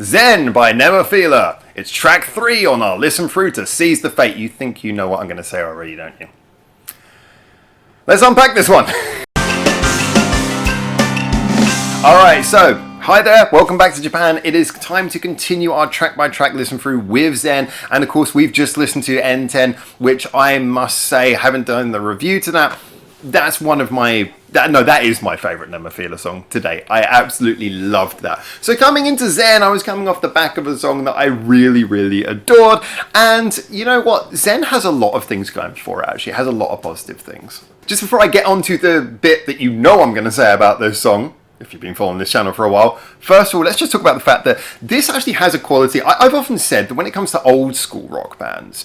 Zen by Nemophila. It's track 3 on our listen through to Seize the Fate. You think you know what I'm going to say already, don't you? Let's unpack this one. Alright, so, hi there, welcome back to Japan. It is time to continue our track-by-track listen through with Zen. And of course, we've just listened to N10, which I must say, haven't done the review to that. That's one of my... that is my favourite Nemophila song to date. I absolutely loved that. So coming into Zen, I was coming off the back of a song that I really, really adored. And you know what? Zen has a lot of things going for it, actually. It has a lot of positive things. Just before I get on to the bit that you know I'm going to say about this song, if you've been following this channel for a while, first of all, let's just talk about the fact that this actually has a quality. I've often said that when it comes to old school rock bands,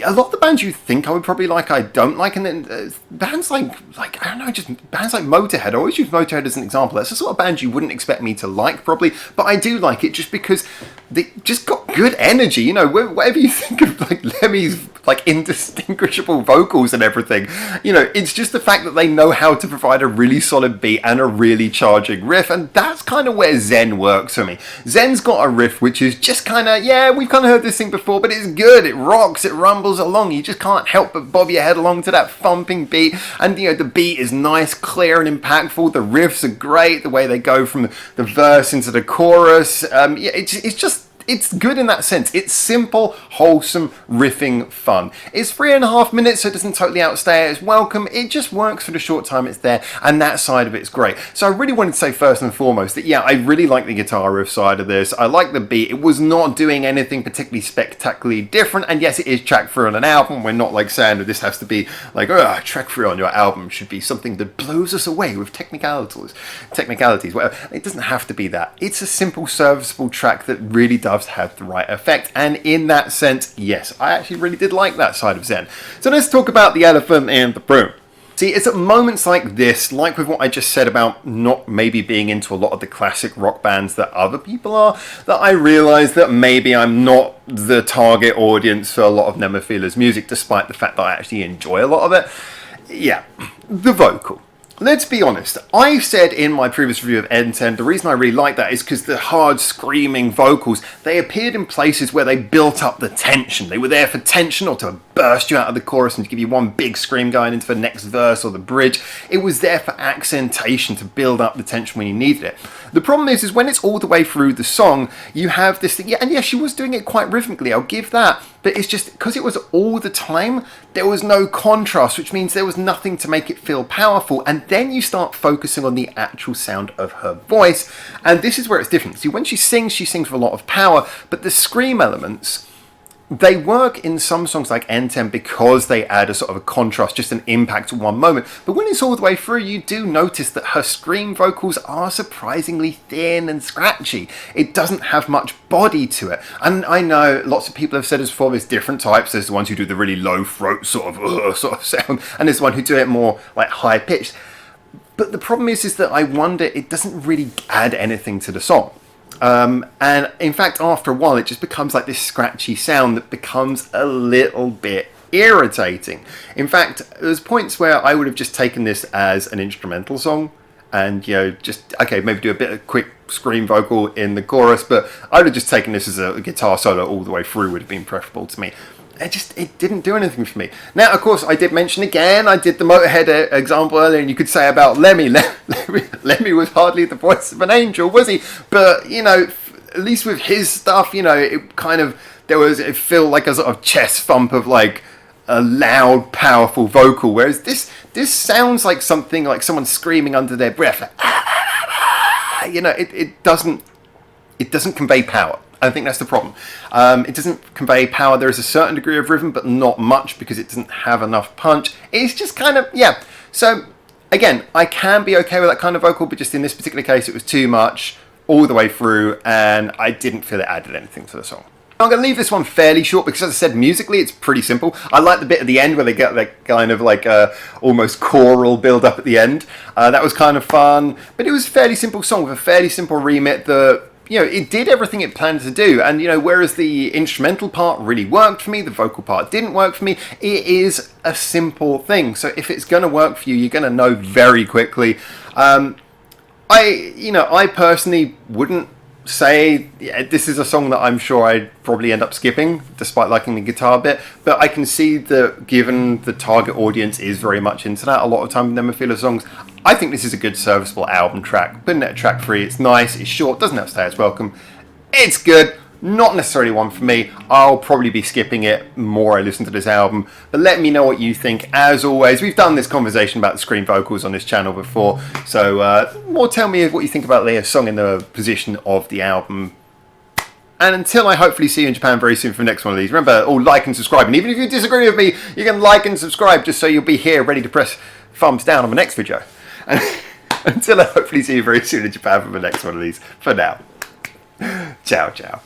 a lot of the bands you think I would probably like, I don't like, and then bands like I don't know, just bands like Motorhead. I always use Motorhead as an example. That's the sort of band you wouldn't expect me to like, probably, but I do like it just because they just got good energy. You know, whatever you think of like Lemmy's like indistinguishable vocals and everything, you know, it's just the fact that they know how to provide a really solid beat and a really charging riff, and that's kind of where Zen works for me. Zen's got a riff which is just kind of, yeah, we've kind of heard this thing before, but it's good. It rocks, it rumbles along. You just can't help but bob your head along to that thumping beat, and you know, the beat is nice, clear and impactful. The riffs are great, the way they go from the verse into the chorus. Yeah, it's good in that sense. It's simple, wholesome, riffing fun. It's 3.5 minutes, so it doesn't totally outstay its welcome. It just works for the short time it's there, and that side of it's great. So I really wanted to say first and foremost that, yeah, I really like the guitar riff side of this. I like the beat. It was not doing anything particularly spectacularly different, and yes, it is track 3 on an album. We're not like saying that this has to be like, oh, track 3 on your album should be something that blows us away with technicalities, whatever. It doesn't have to be that. It's a simple, serviceable track that really does have the right effect, and in that sense, yes, I actually really did like that side of Zen. So let's talk about the elephant in the room. See, it's at moments like this, like with what I just said about not maybe being into a lot of the classic rock bands that other people are, that I realise that maybe I'm not the target audience for a lot of Nemophila's music, despite the fact that I actually enjoy a lot of it. Yeah, the vocal. Let's be honest, I said in my previous review of N10, the reason I really like that is because the hard screaming vocals, they appeared in places where they built up the tension. They were there for tension or to burst you out of the chorus and to give you one big scream going into the next verse or the bridge. It was there for accentation to build up the tension when you needed it. The problem is when it's all the way through the song, you have this thing, yeah, and yeah, she was doing it quite rhythmically, I'll give that, but it's just, because it was all the time, there was no contrast, which means there was nothing to make it feel powerful, and then you start focusing on the actual sound of her voice, and this is where it's different. See, when she sings with a lot of power, but the scream elements, they work in some songs like N10 because they add a sort of a contrast, just an impact at one moment. But when it's all the way through, you do notice that her scream vocals are surprisingly thin and scratchy. It doesn't have much body to it. And I know lots of people have said this before, there's different types. There's the ones who do the really low throat sort of sound, and there's the one who do it more like high pitched. But the problem is that I wonder, it doesn't really add anything to the song. And in fact, after a while, it just becomes like this scratchy sound that becomes a little bit irritating. In fact, there's points where I would have just taken this as an instrumental song and, you know, just, okay, maybe do a bit of quick scream vocal in the chorus, but I would have just taken this as a guitar solo all the way through would have been preferable to me. It didn't do anything for me. Now, of course, I did mention again, I did the Motorhead example earlier, and you could say about Lemmy. Lemmy was hardly the voice of an angel, was he? But, you know, at least with his stuff, you know, it kind of, it felt like a sort of chest thump of like a loud, powerful vocal, whereas this sounds like something like someone screaming under their breath. Like, you know, it doesn't convey power. I think that's the problem. It doesn't convey power. There is a certain degree of rhythm, but not much because it doesn't have enough punch. It's just kind of, yeah. So, again, I can be okay with that kind of vocal, but just in this particular case, it was too much all the way through, and I didn't feel it added anything to the song. I'm going to leave this one fairly short because, as I said, musically it's pretty simple. I like the bit at the end where they get that kind of like almost choral build up at the end. That was kind of fun, but it was a fairly simple song with a fairly simple remit that, you know, it did everything it planned to do. And, you know, whereas the instrumental part really worked for me, the vocal part didn't work for me, it is a simple thing. So if it's going to work for you, you're going to know very quickly. I personally wouldn't say this is a song that I'm sure I'd probably end up skipping, despite liking the guitar bit. But I can see that given the target audience is very much into that, a lot of time with Nemophila songs, I think this is a good serviceable album track. Putting it at track 3, it's nice, it's short, doesn't have to stay as welcome. It's good. Not necessarily one for me. I'll probably be skipping it more I listen to this album. But let me know what you think. As always, we've done this conversation about the screen vocals on this channel before. So more tell me what you think about the song in the position of the album. And until I hopefully see you in Japan very soon for the next one of these, remember, like and subscribe. And even if you disagree with me, you can like and subscribe just so you'll be here ready to press thumbs down on the next video. And until I hopefully see you very soon in Japan for the next one of these. For now, ciao, ciao.